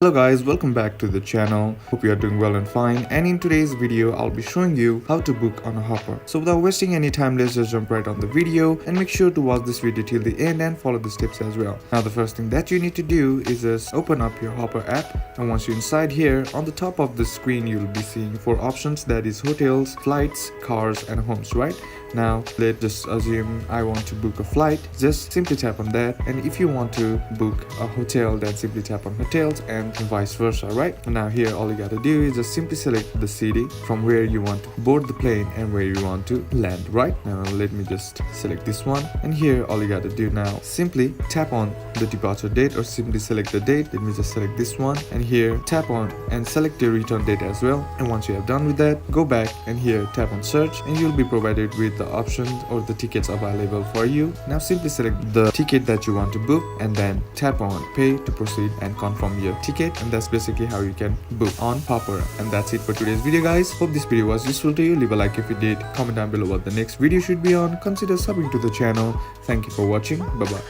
Hello guys, welcome back to the channel. Hope you are doing well and fine, and in today's video I'll be showing you how to book on a hopper. So without wasting any time, let's just jump right on the video and make sure to watch this video till the end and follow the steps as well. Now the first thing that you need to do is just open up your hopper app, and once you're inside here, on the top of the screen you'll be seeing four options, that is hotels, flights, cars and homes, right? Now let's just assume I want to book a flight. Just simply tap on that, and if you want to book a hotel, then simply tap on hotels and vice versa, right? Now here all you gotta do is just simply select the city from where you want to board the plane and where you want to land, right? Now let me just select this one, and here all you gotta do now, simply tap on the departure date or simply select the date. Let me just select this one, and here tap on and select your return date as well. And once you have done with that, go back and here tap on search, and you'll be provided with the options or the tickets available for you. Now simply select the ticket that you want to book and then tap on pay to proceed and confirm your ticket, and that's basically how you can book on Hopper. And that's it for today's video guys. Hope this video was useful to you. Leave a like if you did, comment down below what the next video should be on, consider subbing to the channel. Thank you for watching. Bye bye.